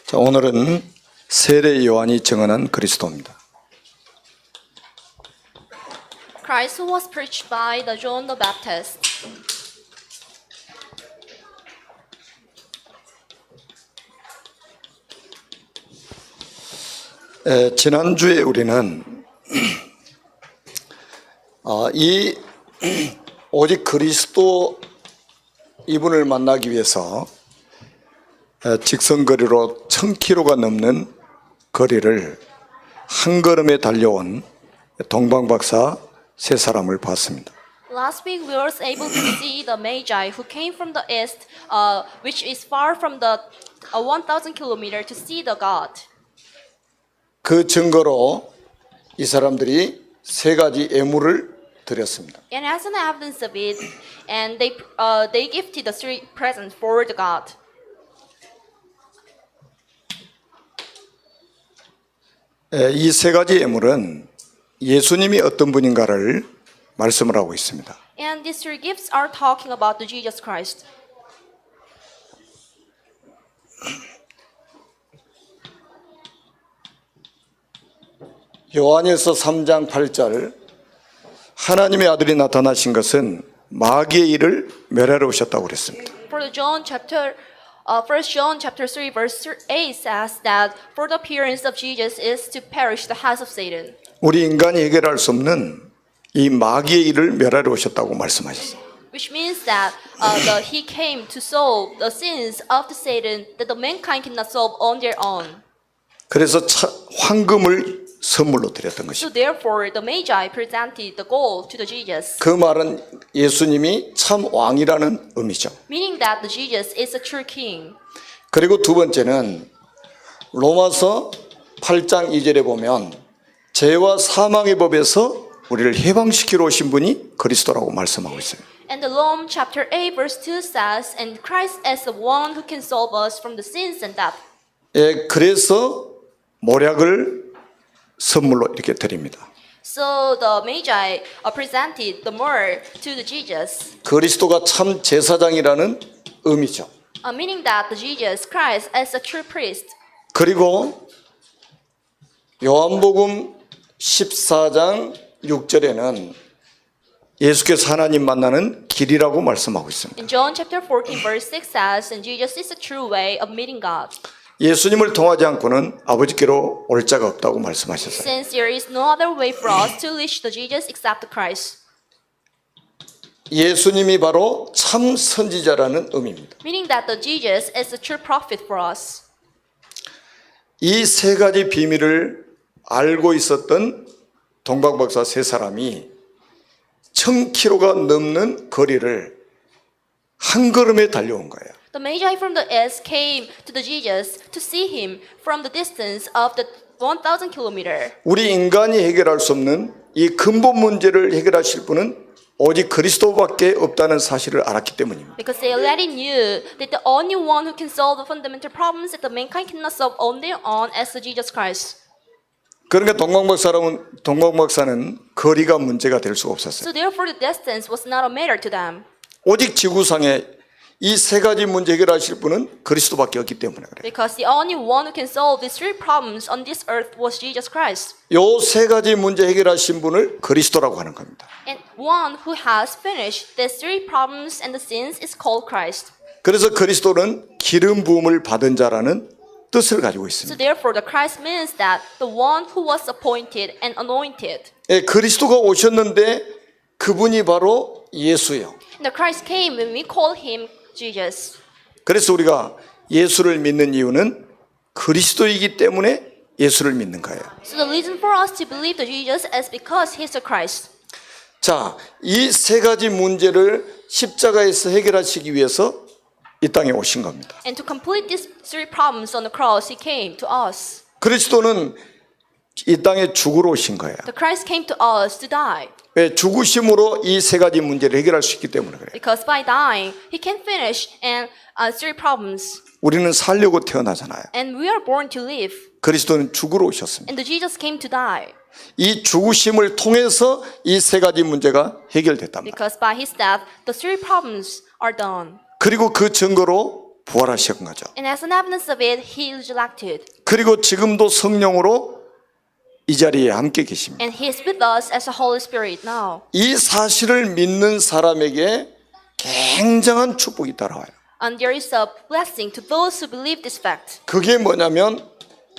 자, 오늘은 세례 요한이 증언한 그리스도입니다. Christ who was preached by the John the Baptist. 지난주에 우리는 오직 그리스도 이분을 만나기 위해서 직선거리로 1000km가 넘는 거리를 한 걸음에 달려온 동방박사 세 사람을 봤습니다. Last week we were able to see the Magi who came from the east, which is far from the 1,000 kilometers to see the God. 그 증거로 이 사람들이 세 가지 예물을 드렸습니다. And as an evidence of it, and they gifted the three presents for the God. 이 세 가지 예물은 예수님이 어떤 분인가를 말씀을 하고 있습니다. And these three gifts are talking about the Jesus Christ. 요한일서 3장 8절 하나님의 아들이 나타나신 것은 마귀의 일을 멸하러 오셨다고 그랬습니다. For the John chapter, 1 John chapter 3 verse 8 says that for the appearance of Jesus is to perish the house of Satan. 우리 인간이 해결할 수 없는 이 마귀의 일을 멸하러 오셨다고 말씀하셨어요. Which means that he came to solve the sins of the Satan that the mankind cannot solve on their own. 그래서 황금을 선물로 드렸던 것이죠. So therefore the Magi presented the gold to the Jesus. 그 말은 예수님이 참 왕이라는 의미죠. Meaning that the Jesus is a true king. 그리고 두 번째는 로마서 8장 2절에 보면 죄와 사망의 법에서 우리를 해방시키러 오신 분이 그리스도라고 말씀하고 있어요. And the Rome chapter 8 verse 2 says, and Christ is the one who can solve us from the sins and death. 그래서 모략을 선물로 이렇게 드립니다. So the Magi presented the myrrh to the Jesus. 그리스도가 참 제사장이라는 의미죠. Meaning that the Jesus Christ is a true priest. 그리고 요한복음 14장 6절에는 예수께서 하나님 만나는 길이라고 말씀하고 있습니다. In John chapter 14 verse 6 says, and Jesus is the true way of meeting God. 예수님을 통하지 않고는 아버지께로 올 자가 없다고 말씀하셨어요. Since there is no other way for us to reach the Jesus except the Christ. 예수님이 바로 참 선지자라는 의미입니다. Meaning that the Jesus is a true prophet for us. 이 세 가지 비밀을 알고 있었던 동방박사 세 사람이 1000km가 넘는 거리를 한 걸음에 달려온 거예요. The Magi from the east came to the Jesus to see him from the distance of the 1,000 kilometers. 우리 인간이 해결할 수 없는 이 근본 문제를 해결하실 분은 오직 그리스도밖에 없다는 사실을 알았기 때문입니다. Because they already knew that the only one who can solve the fundamental problems that the mankind cannot solve on their own is the Jesus Christ. 그러니까 동방박사는 거리가 문제가 될 수가 없었어요. So therefore the distance was not a matter to them. 오직 지구상에 이 세 가지 문제 해결하실 분은 그리스도밖에 없기 때문에 그래요. Because the only one who can solve these three problems on this earth was Jesus Christ. 요 세 가지 문제 해결하신 분을 그리스도라고 하는 겁니다. And one who has finished these three problems and the sins is called Christ. 그래서 그리스도는 기름 부음을 받은 자라는 뜻을 가지고 So 있습니다. therefore the Christ means that the one who was appointed and anointed. 그리스도가 오셨는데 그분이 바로 예수예요. And the Christ came when we call him Jesus. 그래서 우리가 예수를 믿는 이유는 그리스도이기 때문에 예수를 믿는 거예요. So the reason for us to believe the Jesus is because he's the Christ. 자, 이 세 가지 문제를 십자가에서 해결하시기 위해서 이 땅에 오신 겁니다. And to complete these three problems on the cross, he came to us. 그리스도는 이 땅에 죽으러 오신 거예요. The Christ came to us to die. 왜? 죽으심으로 이 세 가지 문제를 해결할 수 있기 때문에 그래요. Because by dying, he can finish and three problems. 우리는 살려고 태어나잖아요. And we are born to live. 그리스도는 죽으러 오셨습니다. And the Jesus came to die. 이 죽으심을 통해서 이 세 가지 문제가 해결됐단 말이에요. Because by his death, the three problems are done. 그리고 그 증거로 부활하신 거죠. And as an evidence of it, he resurrected. 그리고 지금도 성령으로 이 자리에 함께 계십니다. And he is with us as the Holy Spirit now. 이 사실을 믿는 사람에게 굉장한 축복이 따라와요. And there is a blessing to those who believe this fact. 그게 뭐냐면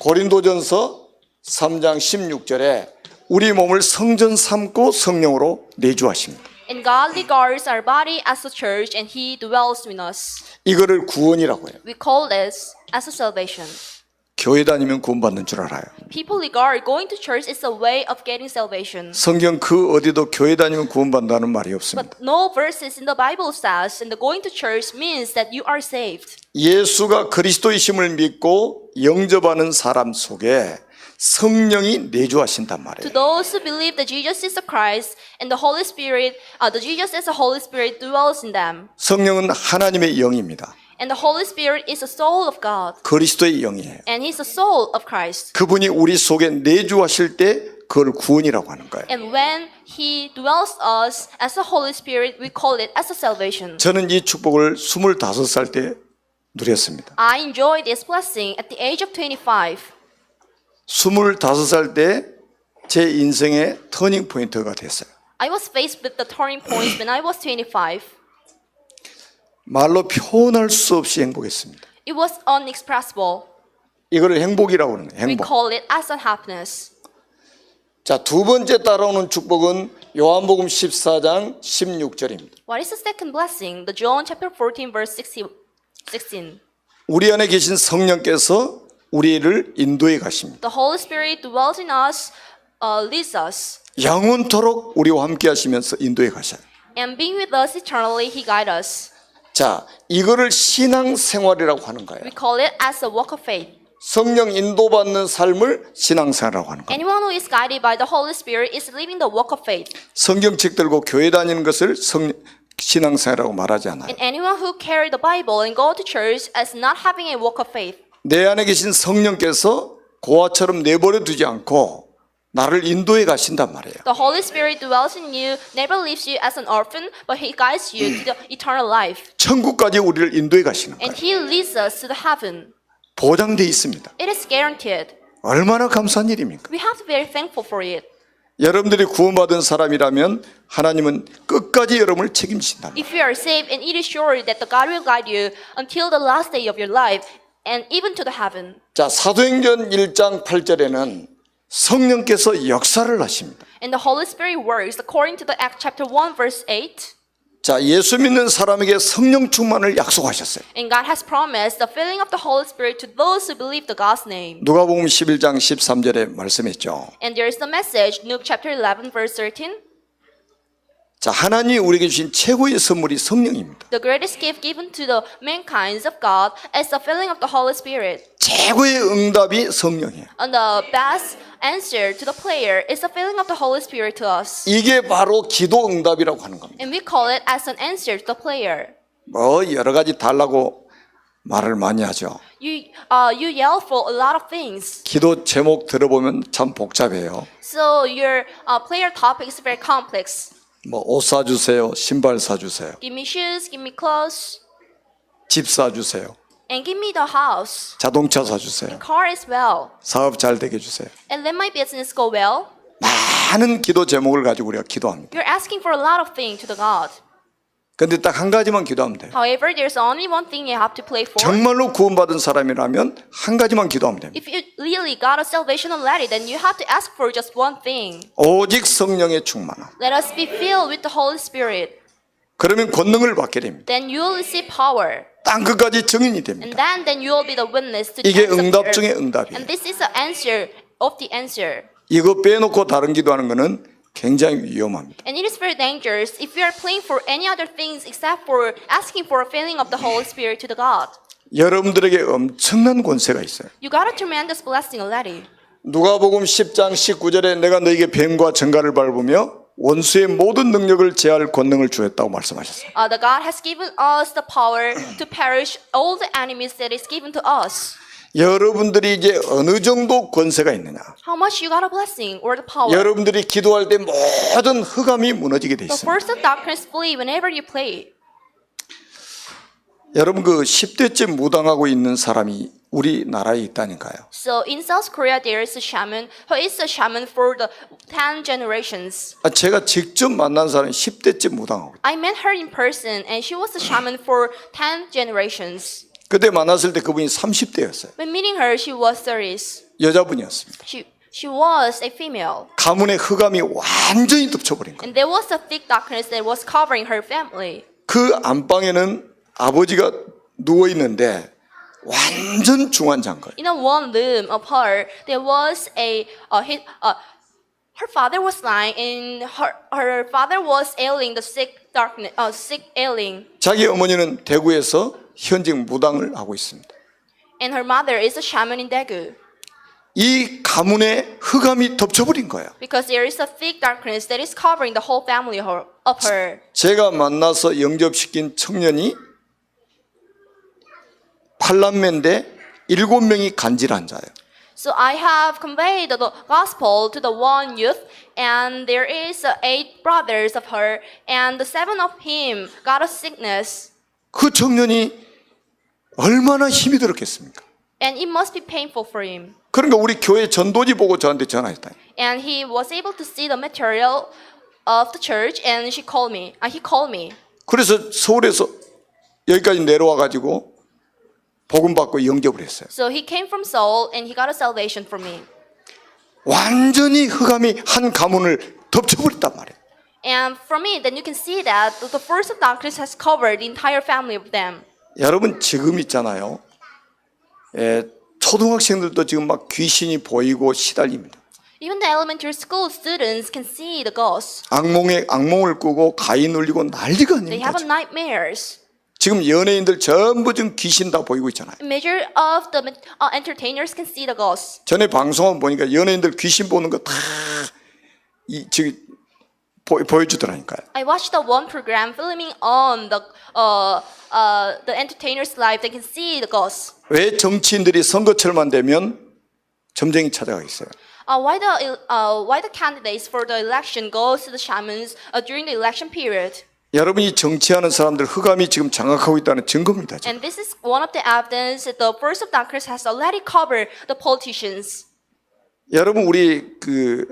고린도전서 3장 16절에 우리 몸을 성전 삼고 성령으로 내주하십니다. And God regards our body as a church and he dwells in us. 이거를 구원이라고 해요. We call this as a salvation. 교회 다니면 구원받는 줄 알아요. People regard going to church is a way of getting salvation. 성경 그 어디도 교회 다니면 구원받는다는 말이 없습니다. But no verses in the Bible says, and the going to church means that you are saved. 예수가 그리스도이심을 믿고 영접하는 사람 속에 성령이 내주하신단 To 말이에요. those who believe that Jesus is the Christ and the Holy Spirit, the Jesus as the Holy Spirit dwells in them. 성령은 하나님의 영입니다. And the Holy Spirit is the soul of God. 그리스도의 영이에요. And He's the soul of Christ. 그분이 우리 속에 내주하실 때 그걸 구원이라고 하는 거예요. And when He dwells us as the Holy Spirit, we call it as a salvation. 저는 이 축복을 25살 때 누렸습니다. I enjoyed this blessing at the age of 25. 25살 때 제 인생의 터닝 포인트가 됐어요. I was faced with the turning points when I was 25. 말로 표현할 수 없이 행복했습니다. It was inexpressible. 이거를 행복이라고 그러는 거예요. We 행복. call it as a happiness. 자, 두 번째 따라오는 축복은 요한복음 14장 16절입니다. What is the second blessing? The John chapter 14 verse 16. 우리 안에 계신 성령께서 우리를 인도해 가십니다. The Holy Spirit dwells in us, leads us, 영원토록 우리와 함께 하시면서 인도해 가셔요. and being with us eternally, He guides us. 자, 이거를 신앙생활이라고 하는 거예요. We call it as a walk of faith. 성령 인도받는 삶을 신앙생활이라고 하는 거예요. Anyone who is guided by the Holy Spirit is living the walk of faith. 성경책 들고 교회 다니는 것을 신앙생활이라고 말하지 않아요. And anyone who carry the Bible and go to church as not having a walk of faith. 내 안에 계신 성령께서 고아처럼 내버려 두지 않고 나를 인도해 가신단 말이에요. The Holy Spirit dwells in you, never leaves you as an orphan, but He guides you to the eternal life. 천국까지 우리를 인도해 가시는 거예요. And He leads us to the heaven. 보장돼 있습니다. It is guaranteed. 얼마나 감사한 일입니까? We have to be very thankful for it. 여러분들이 구원받은 사람이라면 하나님은 끝까지 여러분을 책임진다. If you are saved, and it is sure that the God will guide you until the last day of your life, and even to the heaven. 자, 사도행전 1장 8절에는 성령께서 역사를 하십니다. And the Holy Spirit works according to the Acts chapter 1 verse 8. 자, 예수 믿는 사람에게 성령 충만을 약속하셨어요. And God has promised the filling of the Holy Spirit to those who believe the God's name. 누가복음 11장 13절에 말씀했죠. And there is the message, Luke chapter 11 verse 13. 자, 하나님이 우리에게 주신 최고의 선물이 성령입니다. The greatest gift given to the mankind of God is the filling of the Holy Spirit. 최고의 응답이 성령이에요. And the best answer to the prayer is the filling of the Holy Spirit to us. 이게 바로 기도 응답이라고 하는 겁니다. And we call it as an answer to the prayer. 뭐 여러 가지 달라고 말을 많이 하죠. You yell for a lot of things. 기도 제목 들어보면 참 복잡해요. So your prayer topic is very complex. 뭐 옷 사주세요, 신발 사주세요, Give me shoes, give me clothes, 집 사주세요, and give me the house, 자동차 사주세요, car as well, 사업 잘 되게 해주세요. and let my business go well. 많은 기도 제목을 가지고 우리가 기도합니다. You're asking for a lot of things to the God. 근데 딱 한 가지만 기도하면 돼요. However, there's only one thing you have to pray for. 정말로 구원받은 사람이라면 한 가지만 기도하면 됩니다. If you really got a salvation already, then you have to ask for just one thing. 오직 성령의 충만함. Let us be filled with the Holy Spirit. 그러면 권능을 받게 됩니다. Then you will receive power. 땅 끝까지 증인이 And 됩니다. then you will be the witness to the 이게 ends of the 응답 earth. 중의 응답이에요. And this is the answer of the answer. 이거 빼놓고 다른 기도하는 거는 굉장히 위험합니다. And it is very dangerous if you are praying for any other things except for asking for a filling of the Holy Spirit to the God. 여러분들에게 엄청난 권세가 있어요. You got a tremendous blessing already. 누가복음 10장 19절에 내가 너에게 뱀과 정갈을 밟으며 원수의 모든 능력을 제할 권능을 주었다고 말씀하셨어요. The God has given us the power to perish all the enemies that is given to us. 여러분들이 이제 어느 정도 권세가 있느냐? How much you got a blessing or the power? 여러분들이 기도할 때 모든 흑암이 무너지게 돼 The 있습니다. force of darkness flee whenever you pray. 여러분 그 10대째 무당하고 있는 사람이 우리나라에 있다니까요. So in South Korea, there is a shaman who is a shaman for the 10 generations. 제가 직접 만난 사람이 10대째 무당하고 있어요. I met her in person, and she was a shaman for 10 generations. 그때 만났을 때 그분이 30대였어요. When meeting her, she was 30s. 여자분이었습니다. She was a female. 가문의 흑암이 완전히 덮쳐버린 거예요. And there was a thick darkness that was covering her family. 그 안방에는 아버지가 누워있는데 완전 중환자인 거예요. In a one room of her, there was her father was lying, and her father was ailing the sick ailing. 자기 어머니는 대구에서 현직 무당을 하고 있습니다. And her mother is a shaman in Daegu. 이 가문의 흑암이 덮쳐버린 거예요. Because there is a thick darkness that is covering the whole family of her. 제가 만나서 영접시킨 청년이 8남매인데 7명이 간질환자예요. So I have conveyed the gospel to the one youth, and there is 8 brothers of her, and the 7 of him got a sickness. 그 청년이 얼마나 힘이 들었겠습니까? And it must be painful for him. 그러니까 우리 교회 전도지 보고 저한테 전화했다. And he was able to see the material of the church, and he called me. 그래서 서울에서 여기까지 내려와 가지고 복음 받고 영접을 했어요. So he came from Seoul, and he got a salvation from me. 완전히 흑암이 한 가문을 덮쳐버렸단 말이에요. And from it, then you can see that the force of darkness has covered the entire family of them. 여러분 지금 있잖아요. 초등학생들도 지금 막 귀신이 보이고 시달립니다. Even the elementary school students can see the ghosts. 악몽을 꾸고 가위 눌리고 난리가 They 아닙니다. have nightmares. 지금 연예인들 전부 지금 귀신 다 보이고 있잖아요. A major of the entertainers can see the ghosts. 전에 방송을 보니까 연예인들 귀신 보는 거 다 지금 보여주더라니까요. I watched the one program filming on the entertainers' life. They can see the ghosts. 왜 정치인들이 선거철만 되면 점쟁이 찾아가겠어요? Why the candidates for the election goes to the shamans during the election period? 여러분이 정치하는 사람들 흑암이 지금 장악하고 있다는 증거입니다. 지금. And this is one of the evidence that the force of darkness has already covered the politicians. 여러분 우리 그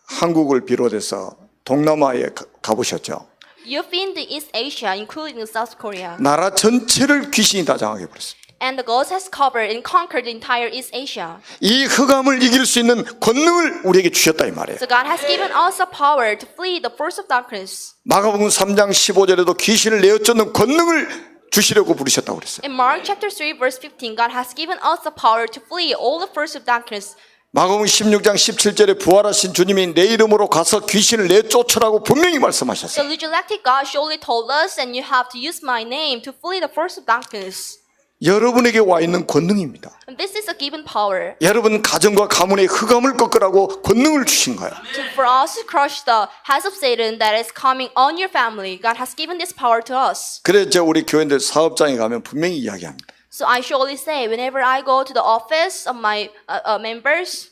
한국을 비롯해서 동남아에 가보셨죠? You've been to East Asia, including South Korea. 나라 전체를 귀신이 다 장악해 버렸습니다. And the ghost has covered and conquered the entire East Asia. 이 흑암을 이길 수 있는 권능을 우리에게 주셨다 이 말이에요. So God has given us the power to flee the force of darkness. 마가복음 3장 15절에도 귀신을 내어쫓는 권능을 주시려고 부르셨다고 그랬어요. In Mark chapter 3 verse 15, God has given us the power to flee all the force of darkness. 마가복음 16장 17절에 부활하신 주님이 내 이름으로 가서 귀신을 내쫓으라고 분명히 The 말씀하셨어요. resurrected God surely told us, and you have to use my name to flee the force of darkness. 여러분에게 와 있는 권능입니다. And this is a given power 여러분 가정과 가문의 흑암을 꺾으라고 권능을 주신 거예요. for us to crush the heads of Satan that is coming on your family. God has given this power to us. 그래서 우리 교인들 사업장에 가면 분명히 이야기합니다. So I surely say, whenever I go to the office of my members,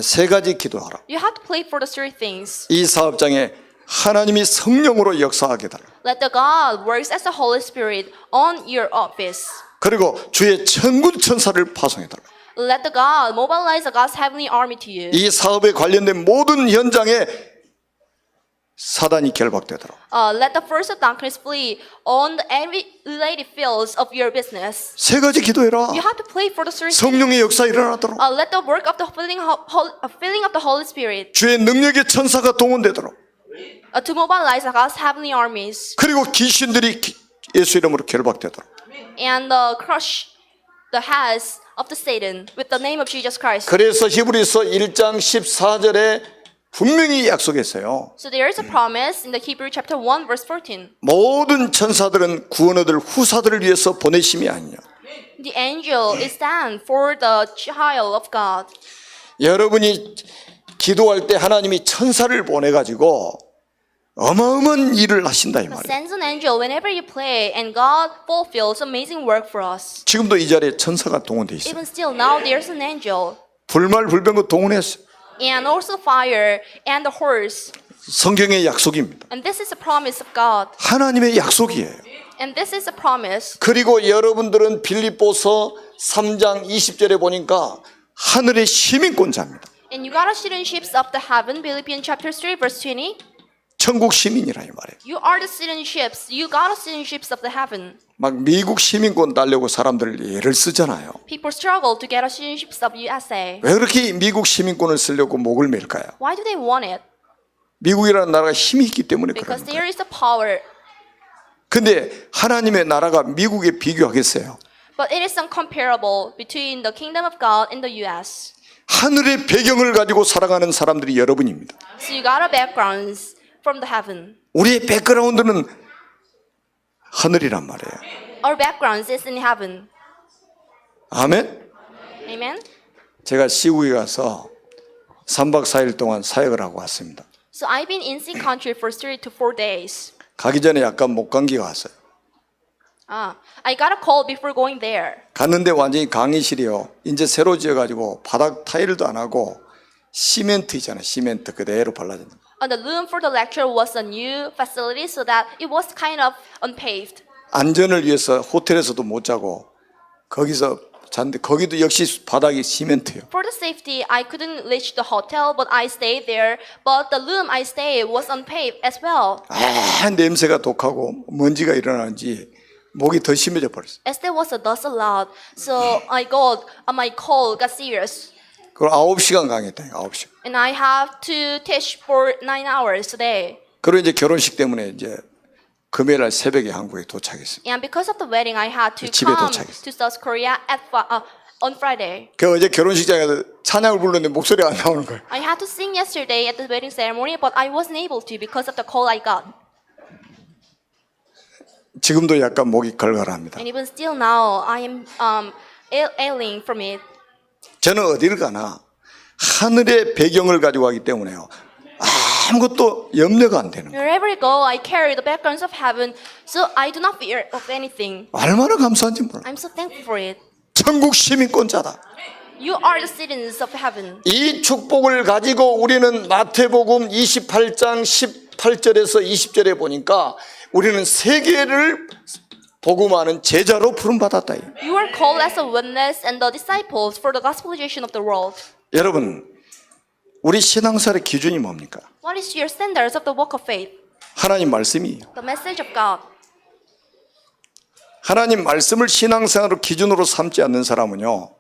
세 가지 기도하라. you have to pray for the 3 things. 이 사업장에 하나님이 성령으로 역사하게 달라. Let the God works as the Holy Spirit on your office. 그리고 주의 천군 천사를 파송해 달라. Let the God mobilize the God's heavenly army to you. 이 사업에 관련된 모든 현장에 사단이 결박되도록. Let the force of darkness flee on every related fields of your business. 세 가지 기도해라. You have to pray for the 3 things. 성령의 역사 일어나도록. Let the work of the filling of the Holy Spirit 주의 능력의 천사가 동원되도록. to mobilize the God's heavenly armies 그리고 귀신들이 예수 이름으로 결박되도록. and crush the heads of the Satan with the name of Jesus Christ. 그래서 히브리서 1장 14절에 분명히 약속했어요. So there is a promise in the Hebrew chapter 1 verse 14. 모든 천사들은 구원 얻을 후사들을 위해서 보내심이 아니냐. The angel is stand for the child of God. 여러분이 기도할 때 하나님이 천사를 보내가지고 어마어마한 일을 하신다 이 말이에요. Sends an angel whenever you pray, and God fulfills amazing work for us. 지금도 이 자리에 천사가 동원돼 있어요. Even still, now there's an angel, 불말불병거 동원했어요. and also fire and the horse. 성경의 약속입니다. And this is a promise of God. 하나님의 약속이에요. And this is a promise. 그리고 여러분들은 빌립보서 3장 20절에 보니까 하늘의 시민권자입니다. And you got a citizenships of the heaven, Philippians chapter 3, verse 20. 천국 시민이라 이 말이에요. You are the citizenships. You got a citizenships of the heaven. 막 미국 시민권 따려고 사람들 예를 쓰잖아요. People struggle to get a citizenships of USA. 왜 그렇게 미국 시민권을 쓰려고 목을 맬까요? Why do they want it? 미국이라는 나라가 힘이 있기 때문에 Because 그러는 there 거예요. is a power. 근데 하나님의 나라가 미국에 비교하겠어요? But it is uncomparable between the kingdom of God and the US. 하늘의 배경을 가지고 살아가는 사람들이 여러분입니다. So you got a backgrounds from the heaven. 우리의 백그라운드는 하늘이란 말이에요. Our backgrounds is in heaven. 아멘? Amen? 제가 시국에 가서 3박 4일 동안 사역을 하고 왔습니다. So I've been in sick country for 3 to 4 days. 가기 전에 약간 목감기가 왔어요. I got a cold before going there. 갔는데 완전히 강의실이요. 이제 새로 지어가지고 바닥 타일도 안 하고 시멘트 있잖아요. 시멘트 그대로 발라진. The room for the lecture was a new facility so that it was kind of unpaved. 안전을 위해서 호텔에서도 못 자고 거기서 잤는데 거기도 역시 바닥이 시멘트예요. For the safety, I couldn't reach the hotel, but I stayed there. But the room I stayed was unpaved as well. 냄새가 독하고 먼지가 일어나는지 목이 더 심해져 버렸어요. As there was a dust a lot, so my cold got serious. 그걸 9시간 강의했다. 9시간. And I have to teach for 9 hours today. 그리고 이제 결혼식 때문에 이제 금요일 날 새벽에 한국에 도착했습니다. And because of the wedding, I had to 집에 come 도착했어요. to South Korea on Friday. 그 어제 결혼식장에서 찬양을 부르는데 목소리가 안 나오는 거예요. I had to sing yesterday at the wedding ceremony, but I wasn't able to because of the cold I got. 지금도 약간 목이 걸걸합니다. And even still now, I am ailing from it. 저는 어디를 가나 하늘의 배경을 가지고 가기 때문에요. 아무것도 염려가 안 되는 거예요. Wherever I go, I carry the backgrounds of heaven, so I do not fear of anything. 얼마나 감사한지 몰라. I'm so thankful for it. 천국 시민권자다. You are the citizens of heaven. 이 축복을 가지고 우리는 마태복음 28장 18절에서 20절에 보니까 우리는 세계를 복음하는 제자로 부름받았다. You are called as a witness and the disciples for the gospelization of the world. 여러분, 우리 신앙생활의 기준이 뭡니까? What is your standards of the walk of faith? 하나님 말씀이에요. The message of God. 하나님 말씀을 신앙생활로 기준으로 삼지 않는 사람은요,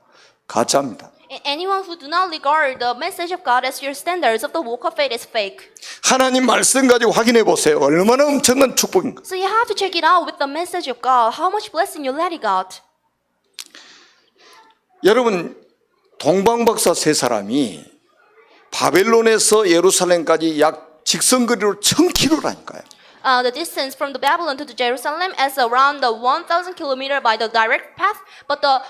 가짜입니다. And anyone who do not regard the message of God as your standards of the walk of faith is fake. 하나님 말씀 가지고 확인해 보세요. 얼마나 엄청난 축복인가. So you have to check it out with the message of God. How much blessing you let it got. 여러분, 동방박사 세 사람이 바벨론에서 예루살렘까지 약 직선거리로 1000km라니까요. The distance from the Babylon to the Jerusalem is around the 1,000 kilometer by the direct path, but the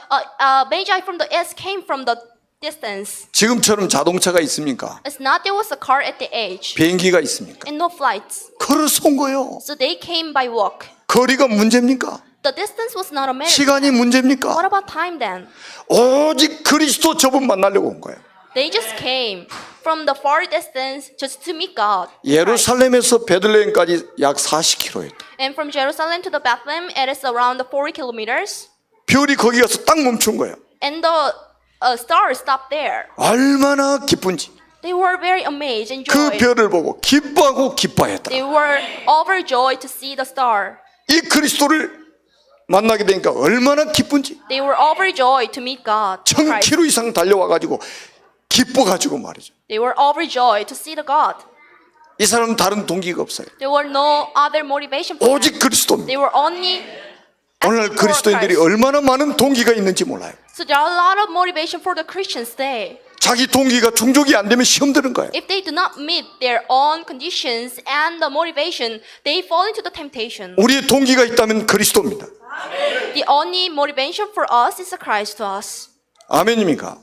Magi from the east came from the distance. 지금처럼 자동차가 있습니까? It's not there was a car at the edge 비행기가 있습니까? and no flights. 걸어서 온 거예요. So they came by walk. 거리가 문제입니까? The distance was not a matter. 시간이 What 문제입니까? about time then? 오직 그리스도 저분 만나려고 온 거예요. They just came from the far distance just to meet God. 예루살렘에서 베들레헴까지 약 40km예요. And from Jerusalem to the Bethlehem, it is around 40 kilometers. 별이 거기 가서 딱 멈춘 거예요. And the stars stopped there. 얼마나 기쁜지. They were very amazed and 그 joyed. 별을 보고 기뻐하고 기뻐했다. They were overjoyed to see the star. 이 그리스도를 만나게 되니까 얼마나 기쁜지. They were overjoyed to meet God. Christ. 1000km 이상 달려와가지고 기뻐가지고 말이죠. They were overjoyed to see the God. 이 사람은 다른 동기가 없어요. There were no other motivation for them. 오직 그리스도입니다. They were only 오늘 asking for 그리스도인들이 Christ. 얼마나 많은 동기가 있는지 몰라요. So there are a lot of motivation for the Christians today. 자기 동기가 충족이 안 되면 시험 드는 거예요. If they do not meet their own conditions and the motivation, they fall into the temptation. 우리의 동기가 있다면 그리스도입니다. The only motivation for us is Christ to us. 아멘입니까?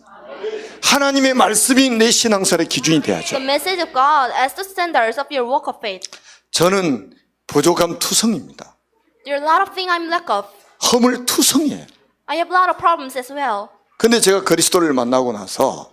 하나님의 말씀이 내 신앙생활의 기준이 돼야죠. The message of God as the standards of your walk of faith. 저는 부족함 투성입니다. There are a lot of things I'm lack of. 허물 투성이에요. I have a lot of problems as well. 근데 제가 그리스도를 만나고 나서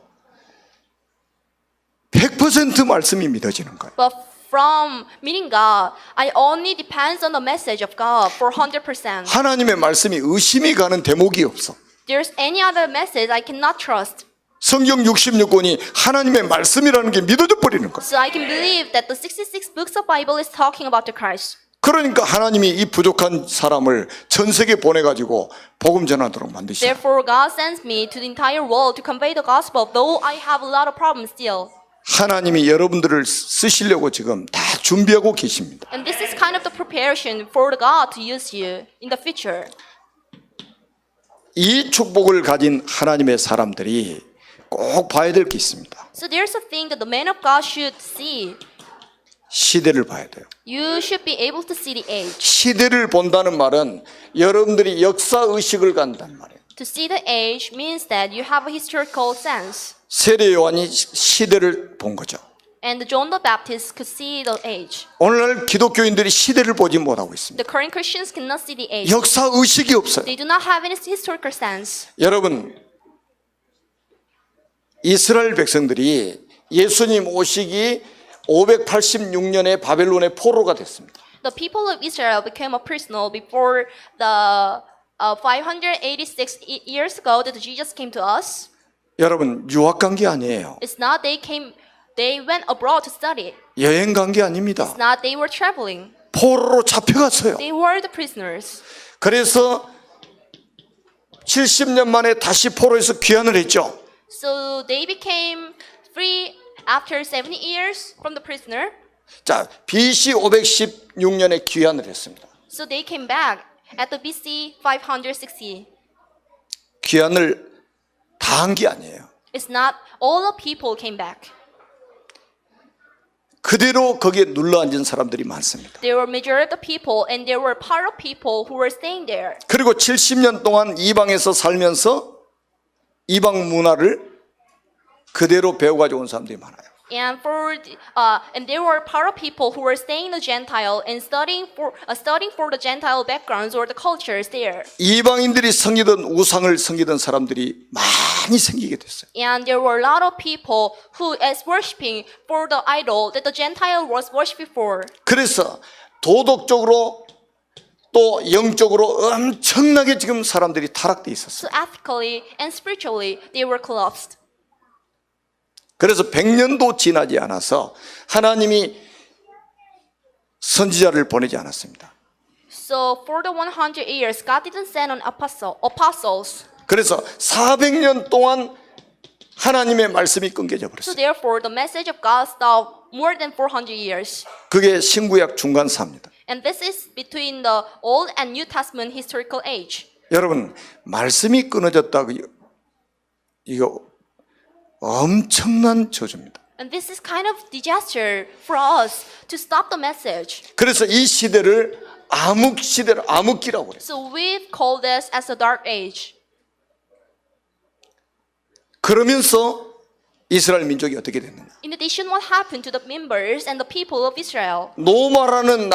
100% 말씀이 믿어지는 거예요. But from meeting God. I only depends on the message of God for 100%. 하나님의 말씀이 의심이 가는 대목이 없어. There's any other message I cannot trust. 성경 66권이 하나님의 말씀이라는 게 믿어져 버리는 거야. So I can believe that the 66 books of Bible is talking about the Christ. 그러니까 하나님이 이 부족한 사람을 전 세계에 보내가지고 복음 전하도록 만드시죠. Therefore, God sends me to the entire world to convey the gospel, though I have a lot of problems still. 하나님이 여러분들을 쓰시려고 지금 다 준비하고 계십니다. And this is kind of the preparation for the God to use you in the future. 이 축복을 가진 하나님의 사람들이 꼭 봐야 될 게 있습니다. So there's a thing that the man of God should see. 시대를 봐야 돼요. You should be able to see the age. 시대를 본다는 말은 여러분들이 역사 의식을 갖는다는 말이에요. To see the age means that you have a historical sense. 세례 요한이 시대를 본 거죠. And John the Baptist could see the age. 오늘날 기독교인들이 시대를 보지 못하고 있습니다. The current Christians cannot see the age. 역사 의식이 없어요. They do not have any historical sense. 여러분, 이스라엘 백성들이 예수님 오시기 586년에 바벨론의 포로가 됐습니다. The people of Israel became a prisoner before the 586 years ago that Jesus came to us. 여러분, 유학 간 게 아니에요. It's not they went abroad to study. 여행 간 게 아닙니다. It's not they were traveling. 포로로 잡혀갔어요. They were the prisoners. 그래서 70년 만에 다시 포로에서 귀환을 했죠. So they became free after 70 years from the prisoner. 자, BC 516년에 귀환을 했습니다. So they came back at the BC 560. 귀환을 다 한 게 아니에요. It's not all the people came back. 그대로 거기에 눌러 앉은 사람들이 많습니다. There were majority of the people and there were part of people who were staying there. 그리고 70년 동안 이방에서 살면서 이방 문화를 그대로 배워가지고 온 사람들이 많아요. And there were part of people who were staying in the Gentile and studying for the Gentile backgrounds or the cultures there. 이방인들이 섬기던 우상을 섬기던 사람들이 많이 생기게 됐어요. And there were a lot of people who is worshiping for the idol that the Gentile was worshiping for. 그래서 도덕적으로 또 영적으로 엄청나게 지금 사람들이 타락돼 있었어요. So ethically and spiritually, they were collapsed. 그래서 100년도 지나지 않아서 하나님이 선지자를 보내지 않았습니다. So for the 100 years, God didn't send an apostles. 그래서 400년 동안 하나님의 말씀이 끊겨져 So 버렸어요. therefore, the message of God stopped more than 400 years. 그게 신구약 중간사입니다. And this is between the Old and New Testament historical age. 여러분, 말씀이 끊어졌다. 이거 엄청난 저주입니다. And this is kind of disaster for us to stop the message. 그래서 이 시대를 암흑시대를 암흑기라고 그래요. So we've called this as the dark age. 그러면서 이스라엘 민족이 어떻게 됐느냐? In addition, what happened to the members and the people of Israel? 노마라는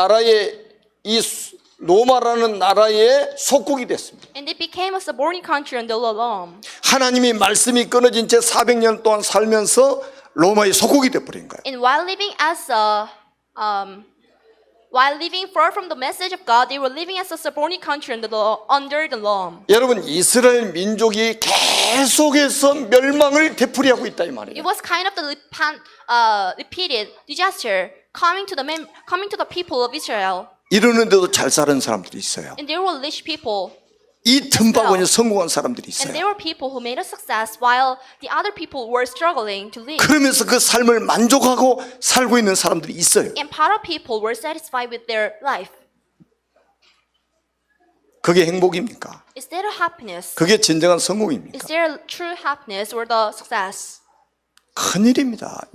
나라의 속국이 됐습니다. And they became a subordinate country under the law. 하나님이 말씀이 끊어진 채 400년 동안 살면서 로마의 속국이 돼버린 거예요. And while living far from the message of God, they were living as a subordinate country under the law. 여러분, 이스라엘 민족이 계속해서 멸망을 되풀이하고 있다 이 It 말이에요. was kind of the repeated disaster coming to the people of Israel. 이러는데도 잘 사는 사람들이 있어요. And there were rich people. 이 틈바구니에 성공한 사람들이 And 있어요. there were people who made a success while the other people were struggling to live. 그러면서 그 삶을 만족하고 살고 있는 사람들이 있어요. And part of people were satisfied with their life. 그게 행복입니까? Is there a happiness? 그게 진정한 Is 성공입니까? there a true happiness or the success? 큰일입니다.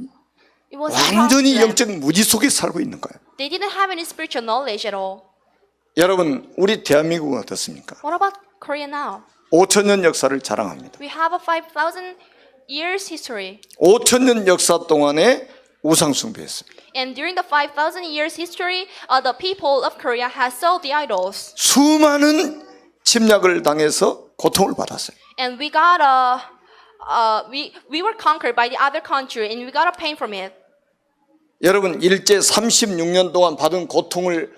It was 완전히 impossible. 영적 무지 속에 살고 있는 거예요. They didn't have any spiritual knowledge at all. 여러분, 우리 대한민국은 어떻습니까? What about Korea now? 5,000년 역사를 자랑합니다. We have a 5,000 years history. 5,000년 역사 동안에 우상 숭배했습니다. And during the 5,000 years history, the people of Korea has sold the idols. 수많은 침략을 당해서 고통을 받았어요. And we were conquered by the other country and we got a pain from it. 여러분 일제 36년 동안 받은 고통을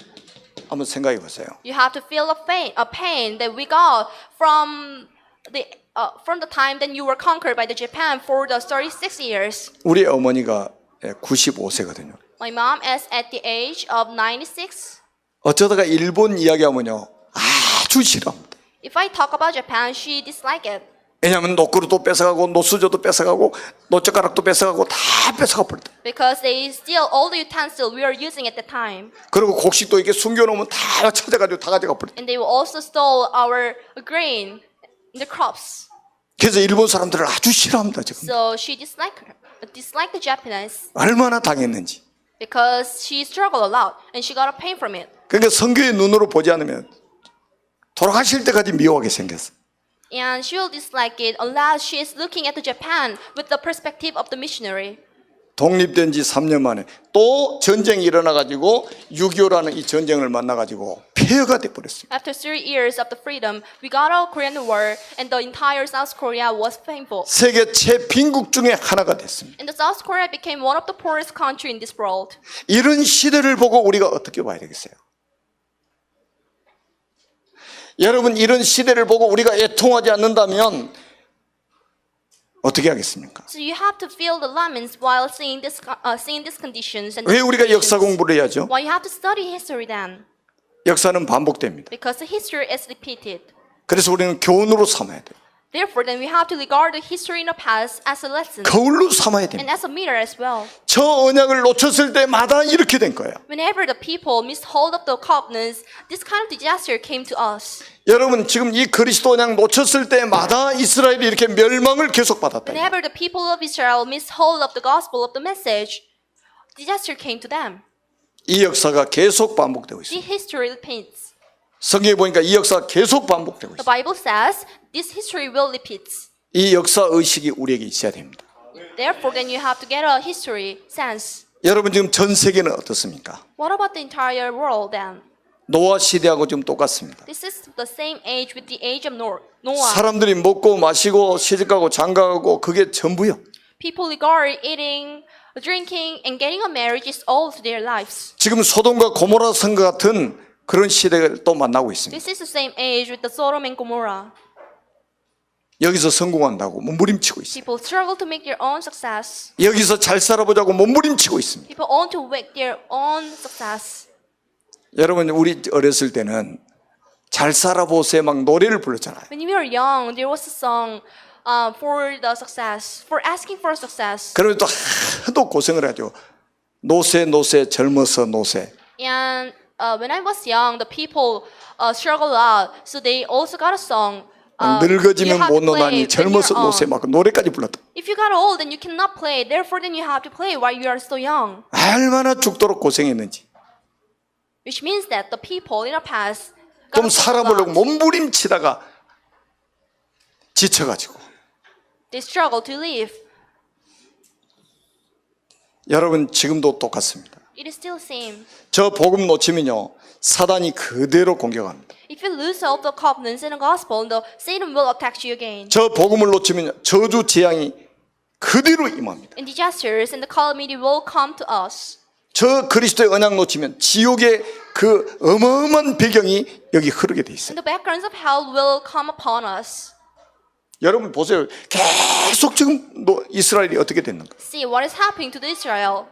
한번 생각해 보세요. You have to feel a pain that we got from the time that you were conquered by the Japan for the 36 years. 우리 어머니가 95세거든요. My mom is at the age of 96. 어쩌다가 일본 이야기하면요 아주 싫어합니다. If I talk about Japan, she dislike it. 왜냐하면 노그루도 뺏어가고 노수저도 뺏어가고 노젓가락도 뺏어가고 다 뺏어가 버렸다. Because they steal all the utensils we were using at the time. 그리고 곡식도 이렇게 숨겨놓으면 다 찾아가지고 다 가져가 버렸다. And they will also stole our grain, the crops. 그래서 일본 사람들을 아주 싫어합니다 지금. So she disliked the Japanese 얼마나 당했는지. because she struggled a lot and she got a pain from it. 그러니까 성경의 눈으로 보지 않으면 돌아가실 때까지 미워하게 생겼어. And she will dislike it unless she is looking at the Japan with the perspective of the missionary. 독립된 지 3년 만에 또 전쟁이 일어나가지고 6.25라는 이 전쟁을 만나가지고 폐허가 돼버렸어요. After 3 years of the freedom, we got a Korean War and the entire South Korea was painful. 세계 최빈국 중에 하나가 됐습니다. And the South Korea became one of the poorest country in this world. 이런 시대를 보고 우리가 어떻게 봐야 되겠어요? 여러분 이런 시대를 보고 우리가 애통하지 않는다면 어떻게 하겠습니까? So you have to feel the laments while seeing these conditions. And 왜 우리가 역사 공부를 해야죠? Why you have to study history then? 역사는 반복됩니다. Because the history is repeated. 그래서 우리는 교훈으로 삼아야 돼요. Therefore, then we have to regard the history in the past as a lesson 거울로 삼아야 and 됩니다. as a mirror as well. 저 언약을 놓쳤을 때마다 이렇게 된 거예요. Whenever the people missed hold of the covenants, this kind of disaster came to us. 여러분 지금 이 그리스도 언약 놓쳤을 때마다 이스라엘이 이렇게 멸망을 계속 받았다. Whenever the people of Israel missed hold of the gospel of the message, disaster came to them. 이 역사가 계속 반복되고 있습니다. This history repeats. 성경에 보니까 이 역사가 계속 반복되고 The 있습니다. Bible says this history will repeat. 이 역사 의식이 우리에게 있어야 됩니다. Therefore, then you have to get a history sense. 여러분 지금 전 세계는 어떻습니까? What about the entire world then? 노아 시대하고 좀 똑같습니다. This is the same age with the age of Noah. 사람들이 먹고 마시고 시집가고 장가가고 그게 전부요. People regard eating, drinking, and getting a marriage is all to their lives. 지금 소돔과 고모라 성과 같은 그런 시대를 또 만나고 있습니다. This is the same age with the Sodom and Gomorrah. 여기서 성공한다고 몸부림치고 있어요. People struggle to make their own success. 여기서 잘 살아보자고 몸부림치고 있습니다. People want to make their own success. 여러분 우리 어렸을 때는 잘 살아보세요 막 노래를 불렀잖아요. When we were young, there was a song for the success, for asking for success. 그러면 또 하도 고생을 하죠. 노세 노세 젊어서 노세. And when I was young, the people struggle a lot. So they also got a song. You 늙어지면 have 못 to play 노나니 when 젊어서 you're 노세 young. 막 노래까지 불렀다. If you got old, then you cannot play. Therefore, then you have to play while you are still young. 얼마나 죽도록 고생했는지. Which means that the people in the past 좀 got struggle a 살아보려고 lot. 몸부림치다가 지쳐가지고. They struggle to live. 여러분 지금도 똑같습니다. It is still the same. 저 복음 놓치면요 사단이 그대로 공격합니다. If you lose all the covenants in the gospel, the Satan will attack you again. 저 복음을 놓치면 저주 재앙이 그대로 임합니다. And disasters and the calamity will come to us. 저 그리스도의 언약 놓치면 지옥의 그 어마어마한 배경이 여기 흐르게 돼 있어요. And the backgrounds of hell will come upon us. 여러분 보세요. 계속 지금 이스라엘이 어떻게 됐는가? See what is happening to Israel.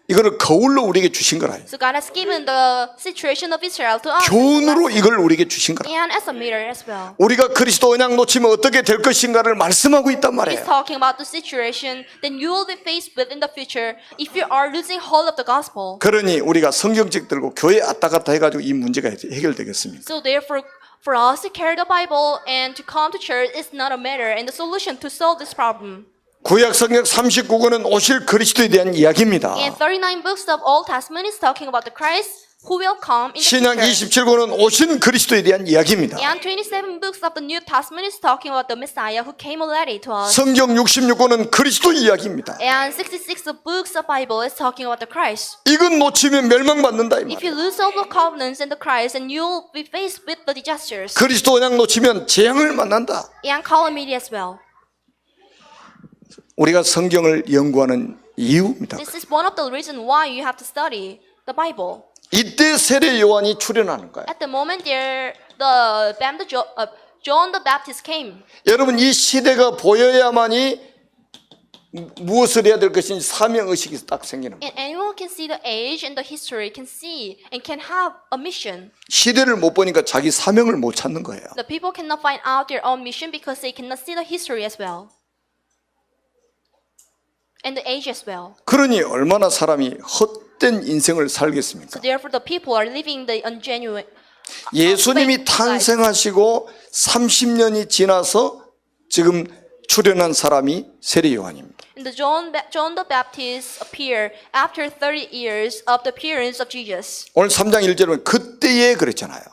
이거를 거울로 우리에게 주신 거라. So God has given the situation of Israel to us. 교훈으로 이걸 우리에게 주신 거라. And as a mirror as well. 우리가 그리스도 언약 놓치면 어떻게 될 것인가를 말씀하고 있단 He's 말이에요. talking about the situation that you will be faced with in the future if you are losing hold of the gospel. 그러니 우리가 성경책 들고 교회 왔다 갔다 해가지고 이 문제가 해결되겠습니까? So therefore, for us to carry the Bible and to come to church is not a matter and the solution to solve this problem. 구약 성경 39권은 오실 그리스도에 대한 이야기입니다. And 39 books of Old Testament is talking about the Christ who will come in the 신약 future. 27권은 오신 그리스도에 대한 이야기입니다. And 27 books of the New Testament is talking about the Messiah who came already to us. 성경 66권은 그리스도 이야기입니다. And 66 books of Bible is talking about the Christ. 이건 놓치면 멸망받는다 이 If you 말이에요. lose all the covenants in the Christ, then you will be faced with the disasters 그리스도 언약 놓치면 재앙을 만난다. and calamity as well. 우리가 성경을 연구하는 이유입니다. This is one of the reasons why you have to study the Bible. 이때 세례 요한이 출현하는 거예요. At the moment there, John the Baptist came. 여러분 이 시대가 보여야만이 무엇을 해야 될 것인지 사명의식이 딱 생기는 거예요. And anyone can see the age and the history, can see and can have a mission. 시대를 못 보니까 자기 사명을 못 찾는 거예요. The people cannot find out their own mission because they cannot see the history as well. And the age as well. 그러니 얼마나 사람이 헛된 인생을 살겠습니까? So therefore the people are living the ungenuine. 예수님이 탄생하시고 30년이 지나서 지금 출현한 사람이 세례 요한입니다. And John the Baptist appeared after 30 years of the appearance of Jesus. 오늘 3장 1절에 보면 그때에 그랬잖아요.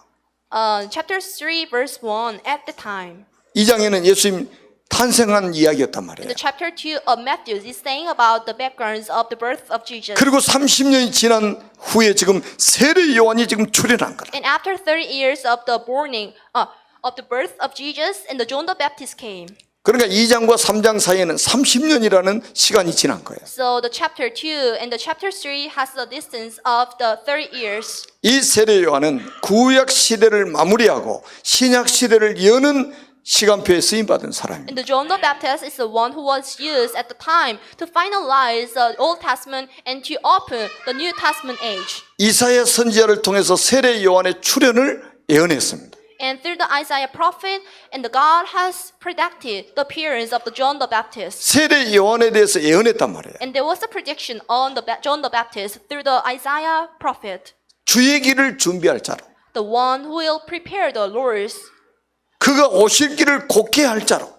Chapter 3 verse 1, at the time. 2장에는 예수님 탄생한 이야기였단 In 말이에요. the chapter 2 of Matthew is saying about the backgrounds of the birth of Jesus. 그리고 30년이 지난 후에 지금 세례 요한이 지금 출현한 거다. And after 30 years of the birth of Jesus, and the John the Baptist came. 그러니까 2장과 3장 사이에는 30년이라는 시간이 지난 거예요. So the chapter 2 and the chapter 3 has the distance of the 30 years. 이 세례 요한은 구약 시대를 마무리하고 신약 시대를 여는 시간표에 쓰임 받은 사람입니다. And the John the Baptist is the one who was used at the time to finalize the Old Testament and to open the New Testament age. 이사야 선지자를 통해서 세례 요한의 출현을 예언했습니다. And through the Isaiah prophet, and the God has predicted the appearance of the John the Baptist. 세례 요한에 대해서 예언했단 말이에요. And there was a prediction on the John the Baptist through the Isaiah prophet, 주의 길을 준비할 자로, the one who will prepare the Lord's. 그가 오실 길을 곧게 할 자로.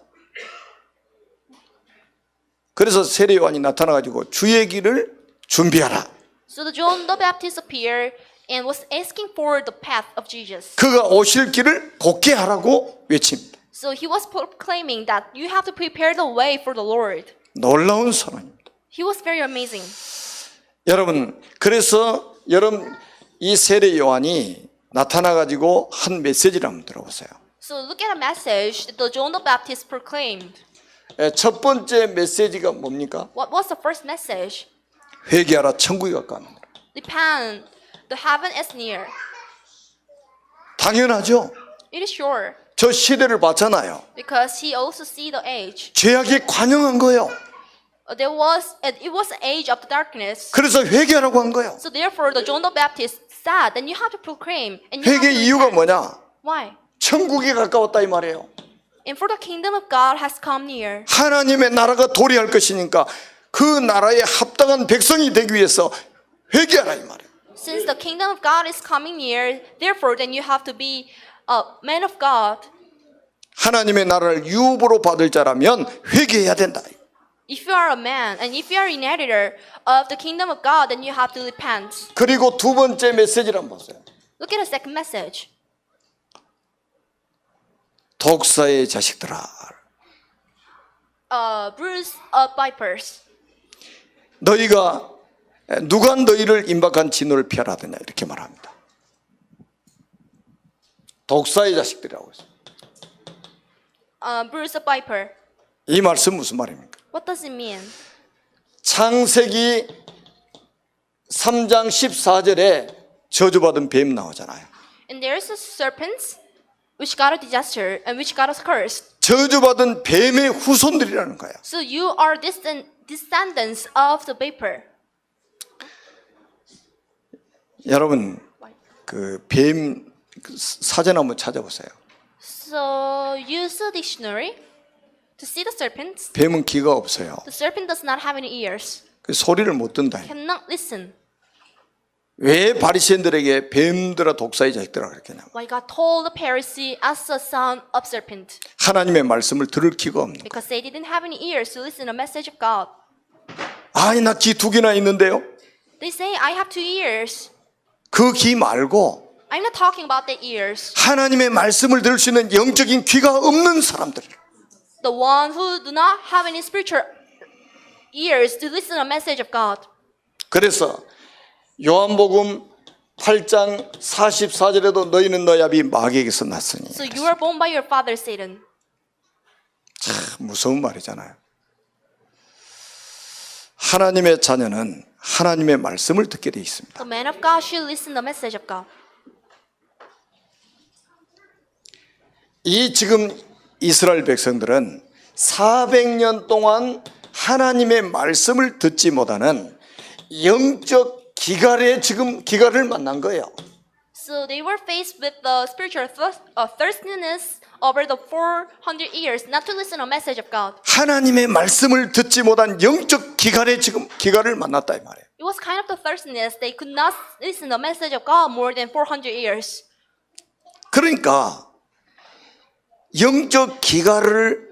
그래서 세례 요한이 나타나가지고 주의 길을 준비하라. So the John the Baptist appeared and was asking for the path of Jesus. 그가 오실 길을 곧게 하라고 외칩니다. So he was proclaiming that you have to prepare the way for the Lord. 놀라운 선언입니다. He was very amazing. 여러분, 그래서 여러분 이 세례 요한이 나타나가지고 한 메시지를 한번 들어보세요. So look at a message that the John the Baptist proclaimed. 첫 번째 메시지가 뭡니까? What was the first message? 회개하라, 천국이 가까웠느니라. Repent, the heaven is near. 당연하죠. It is sure 저 시대를 봤잖아요. because he also see the age. 죄악이 관영한 거예요. It was the age of the darkness. 그래서 회개하라고 한 거예요. So therefore, the John the Baptist said, then you have to proclaim. And you have 회개 to 이유가 repent. 뭐냐? Why? 천국이 가까웠다 이 말이에요. And for the kingdom of God has come near. 하나님의 나라가 도래할 것이니까 그 나라에 합당한 백성이 되기 위해서 회개하라 이 말이에요. Since the kingdom of God is coming near, therefore, then you have to be a man of God. 하나님의 나라를 유업으로 받을 자라면 회개해야 된다. If you are a man and if you are an editor of the kingdom of God, then you have to repent. 그리고 두 번째 메시지를 한번 보세요. Look at the second message. 독사의 자식들아, Bruise of vipers. 너희가 누가 너희를 임박한 진노를 피하라 하더냐 이렇게 말합니다. 독사의 자식들이라고 했어요. Bruise of viper. 이 말씀 무슨 말입니까? What does it mean? 창세기 3장 14절에 저주받은 뱀 나오잖아요. And there is a serpent which got a disaster and which got a curse. 저주받은 뱀의 후손들이라는 거예요. So you are descendants of the vapor. 여러분 그 뱀 사전 한번 찾아보세요. So use a dictionary to see the serpent. 뱀은 귀가 없어요. The serpent does not have any ears, 그 소리를 못 듣는다. cannot listen. 왜 바리새인들에게 뱀들아 독사의 자식들아 그렇게 하냐고. Why God told the Pharisee as a son of serpent? 하나님의 말씀을 들을 귀가 없는 거예요. Because they didn't have any ears to listen to the message of God. 아니 나 귀 두 개나 있는데요. They say, I have 2 ears. 그 귀 말고 I'm not talking about the ears. 하나님의 말씀을 들을 수 있는 영적인 귀가 없는 사람들. The one who do not have any spiritual ears to listen to the message of God. 그래서 요한복음 8장 44절에도 너희는 너희 아비 마귀에게서 났으니. So you are born by your father Satan. 참 무서운 말이잖아요. 하나님의 자녀는 하나님의 말씀을 듣게 돼 있습니다. The man of God should listen the message of God. 이 지금 이스라엘 백성들은 400년 동안 하나님의 말씀을 듣지 못하는 영적 기갈을 만난 거예요. So they were faced with the spiritual thirstiness over the 400 years not to listen a message of God. 하나님의 말씀을 듣지 못한 영적 기갈을 만났다 이 말이에요. It was kind of the thirstiness. They could not listen the message of God more than 400 years. 그러니까 영적 기갈을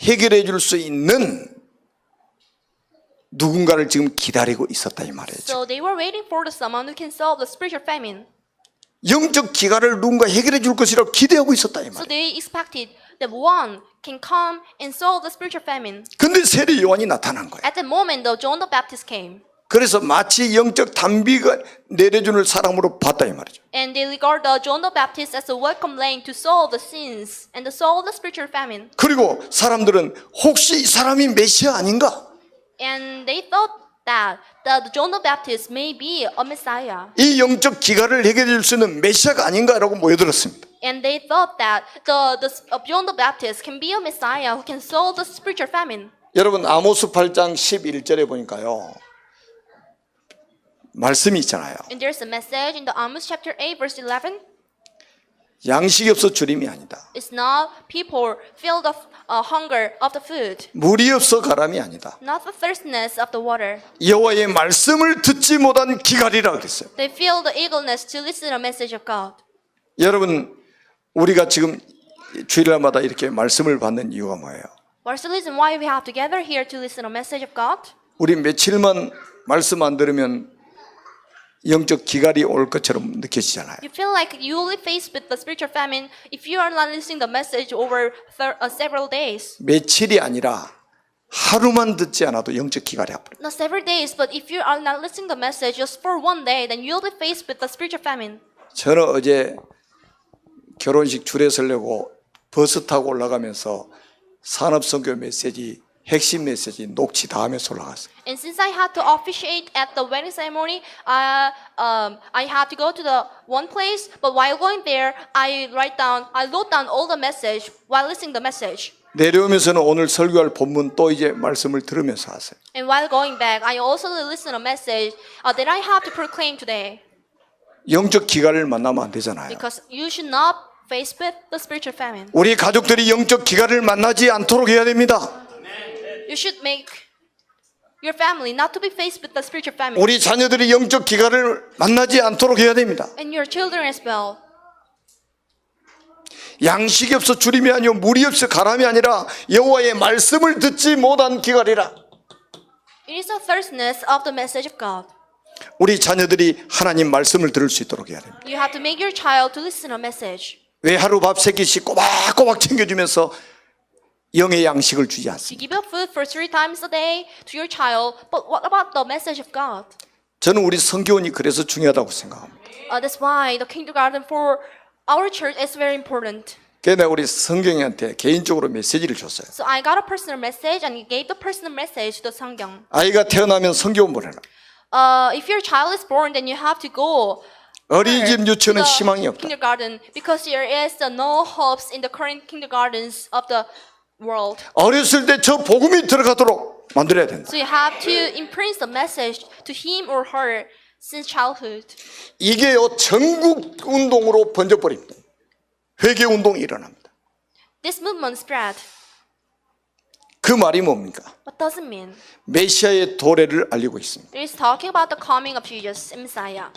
해결해 줄 수 있는 누군가를 지금 기다리고 있었다 이 말이죠. So they were waiting for the someone who can solve the spiritual famine. 영적 기갈을 누군가 해결해 줄 것이라고 기대하고 있었다 이 So 말이에요. they expected that one can come and solve the spiritual famine. 근데 세례 요한이 나타난 거예요. At the moment, though, John the Baptist came. 그래서 마치 영적 단비가 내려주는 사람으로 봤다 이 말이죠. And they regard John the Baptist as a welcome lamb to solve the sins and to solve the spiritual famine. 그리고 사람들은 혹시 이 사람이 메시아 아닌가? And they thought that John the Baptist may be a Messiah. 이 영적 기갈을 해결해 줄 수 있는 메시아가 아닌가라고 모여들었습니다. And they thought that John the Baptist can be a Messiah who can solve the spiritual famine. 여러분 아모스 8장 11절에 보니까요. 말씀이 있잖아요. And there's a message in the Amos chapter 8 verse 11. 양식이 없어 주림이 아니다. It's not people filled of hunger of the food, 물이 없어 가람이 아니다. not the thirstiness of the water. 여호와의 말씀을 듣지 못한 기갈이라 그랬어요. They feel the eagerness to listen to the message of God. 여러분 우리가 지금 주일날마다 이렇게 말씀을 받는 이유가 뭐예요? What's the reason why we have to gather here to listen to the message of God? 우리 며칠만 말씀 안 들으면 영적 기갈이 올 것처럼 느껴지잖아요. You feel like you will be faced with the spiritual famine if you are not listening the message over several days. 며칠이 아니라 하루만 듣지 않아도 영적 기갈이 와버려요. Not several days, but if you are not listening the message just for one day, then you'll be faced with the spiritual famine. 저는 어제 결혼식 줄에 서려고 버스 타고 올라가면서 산업선교 메시지 핵심 메시지 녹취 다 하면서 올라갔어요. And since I had to officiate at the wedding ceremony, I had to go to the one place. But while going there, I wrote down all the message while listening the message. 내려오면서는 오늘 설교할 본문 또 이제 말씀을 들으면서 하세요. And while going back, I also listened a message that I have to proclaim today. 영적 기갈을 만나면 안 되잖아요. Because you should not face with the spiritual famine. 우리 가족들이 영적 기갈을 만나지 않도록 해야 됩니다. You should make your family not to be faced with the spiritual famine. 우리 자녀들이 영적 기갈을 만나지 않도록 해야 됩니다. And your children as well. 양식이 없어 주림이 아니요 물이 없어 가람이 아니라 여호와의 말씀을 듣지 못한 기갈이라. It is the thirstiness of the message of God. 우리 자녀들이 하나님 말씀을 들을 수 있도록 해야 됩니다. You have to make your child to listen a message. 왜 하루 밥 3끼씩 꼬박꼬박 챙겨주면서 영의 양식을 주지 You 않습니까? give out food for 3 times a day to your child, but what about the message of God? 저는 우리 성교원이 그래서 중요하다고 생각합니다. That's why the kindergarten for our church is very important. 그래서 내가 우리 성경이한테 개인적으로 메시지를 줬어요. So I got a personal message and gave the personal message to the 성경. 아이가 태어나면 성교원 보내라. If your child is born, then you have to go 어린이집 유치원은 희망이 없다. kindergarten because there is no hopes in the current kindergartens of the world. 어렸을 때 저 복음이 들어가도록 만들어야 된다. So you have to imprint the message to him or her since childhood. 이게요 전국 운동으로 번져버립니다. 회개 운동이 일어납니다. This movement spread. 그 말이 뭡니까? What does it mean? 메시아의 도래를 알리고 있습니다. It is talking about the coming of Jesus, Messiah.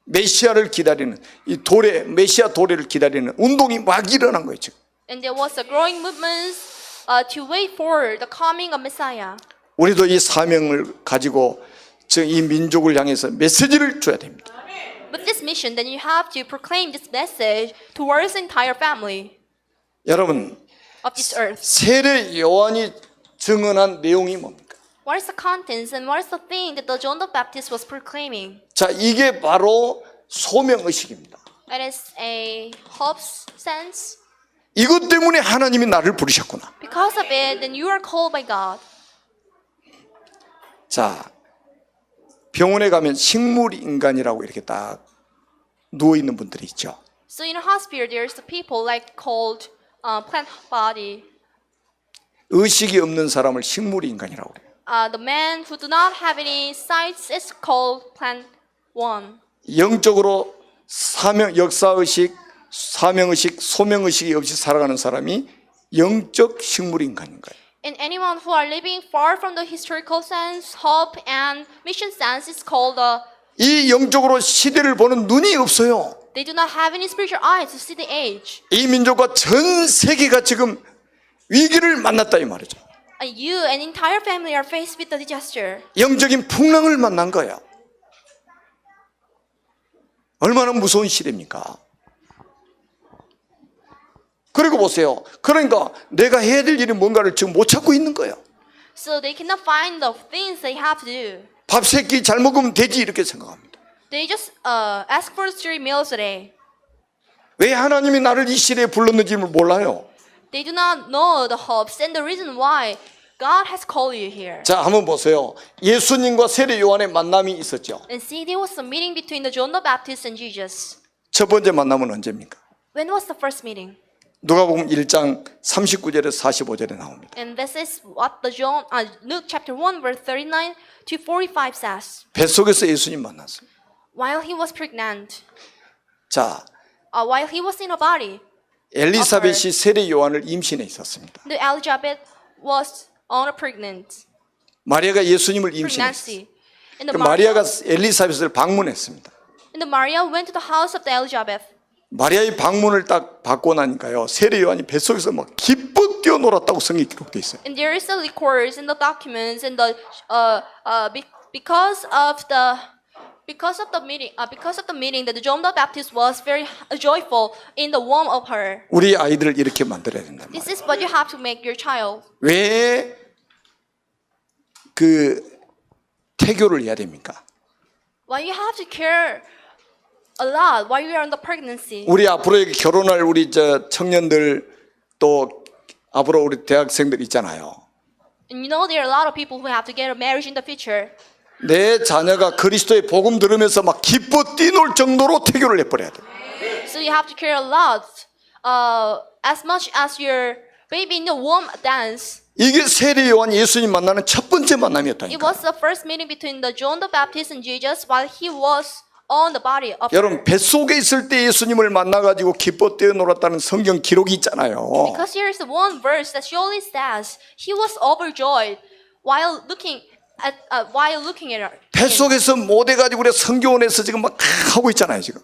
메시아를 기다리는 이 도래, 메시아 도래를 기다리는 운동이 막 일어난 거예요 지금. And there was a growing movement to wait for the coming of Messiah. 우리도 이 사명을 가지고 이 민족을 향해서 메시지를 줘야 됩니다. With this mission, then you have to proclaim this message towards the entire family 여러분, of this earth. 세례 요한이 증언한 내용이 뭡니까? What is the contents and what is the thing that the John the Baptist was proclaiming? 자, 이게 바로 소명의식입니다. It is a hope sense. 이것 때문에 하나님이 나를 부르셨구나. Because of it, then you are called by God. 자, 병원에 가면 식물 인간이라고 이렇게 딱 누워 있는 분들이 있죠. So in a hospital, there's the people like called plant body. 의식이 없는 사람을 식물 인간이라고 그래요. The men who do not have any sights is called plant one. 영적으로 역사의식, 사명의식, 소명의식이 없이 살아가는 사람이 영적 식물 인간인 거예요. And anyone who are living far from the historical sense, hope, and mission sense is called 이 영적으로 시대를 보는 눈이 없어요. they do not have any spiritual eyes to see the age. 이 민족과 전 세계가 지금 위기를 만났다 이 말이죠. And you and entire family are faced with the disaster. 영적인 풍랑을 만난 거야. 얼마나 무서운 시대입니까? 그리고 보세요. 그러니까 내가 해야 될 일이 뭔가를 지금 못 찾고 있는 거예요. So they cannot find the things they have to do. 밥 세 끼 잘 먹으면 되지 이렇게 생각합니다. They just ask for 3 meals a day. 왜 하나님이 나를 이 시대에 불렀는지 몰라요. They do not know the hopes and the reason why God has called you here. 자, 한번 보세요. 예수님과 세례 요한의 만남이 있었죠. And see, there was a meeting between the John the Baptist and Jesus. 첫 번째 만남은 언제입니까? When was the first meeting? 누가복음 1장 39절에 45절에 나옵니다. And this is what the Luke chapter 1 verse 39 to 45 says. 뱃속에서 예수님 만났어요. While he was pregnant, 자, while he was in a body, 엘리사벳이 세례 요한을 임신해 있었습니다. the Elizabeth was on a pregnant 마리아가 예수님을 임신했어요. pregnancy. And 그 마리아가 엘리사벳을 방문했습니다. Maria went to the house of the Elizabeth. 마리아의 방문을 딱 받고 나니까요, 세례 요한이 뱃속에서 막 기뻐 뛰어놀았다고 성경에 기록되어 있어요. And there is a records in the documents and the because of the meeting that John the Baptist was very joyful in the womb of her. 우리 아이들을 이렇게 만들어야 된단 말이에요. This is what you have to make your child. 왜 그 태교를 해야 됩니까? Why you have to care a lot while you are in the pregnancy. 우리 앞으로 여기 결혼할 우리 저 청년들 또 앞으로 우리 대학생들 있잖아요. And you know there are a lot of people who have to get married in the future. 내 자녀가 그리스도의 복음 들으면서 막 기뻐 뛰놀 정도로 태교를 해버려야 돼. So you have to care a lot, as much as your baby in the womb dance. 이게 세례 요한 예수님 만나는 첫 번째 It 만남이었다니까. was the first meeting between the John the Baptist and Jesus while he was on the body of her. 여러분 뱃속에 있을 때 예수님을 만나가지고 기뻐 뛰어놀았다는 성경 기록이 있잖아요. Because here is the one verse that surely says he was overjoyed while looking at her. 뱃속에서 못 해가지고 우리 성교원에서 지금 막 하고 있잖아요 지금.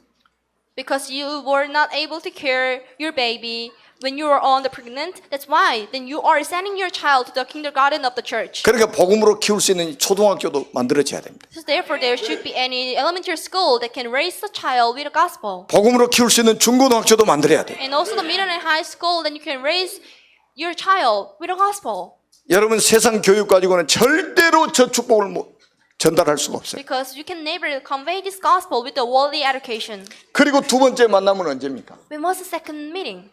Because you were not able to carry your baby when you were on the pregnant. That's why then you are sending your child to the kindergarten of the church. 그러니까 복음으로 키울 수 있는 초등학교도 만들어져야 됩니다. So therefore there should be any elementary school that can raise the child with the gospel. 복음으로 키울 수 있는 중고등학교도 만들어야 돼요. And also the middle and high school, then you can raise your child with the gospel. 여러분 세상 교육 가지고는 절대로 저 축복을 전달할 수가 없어요. Because you can never convey this gospel with the worldly education. 그리고 두 번째 만남은 언제입니까? When was the second meeting?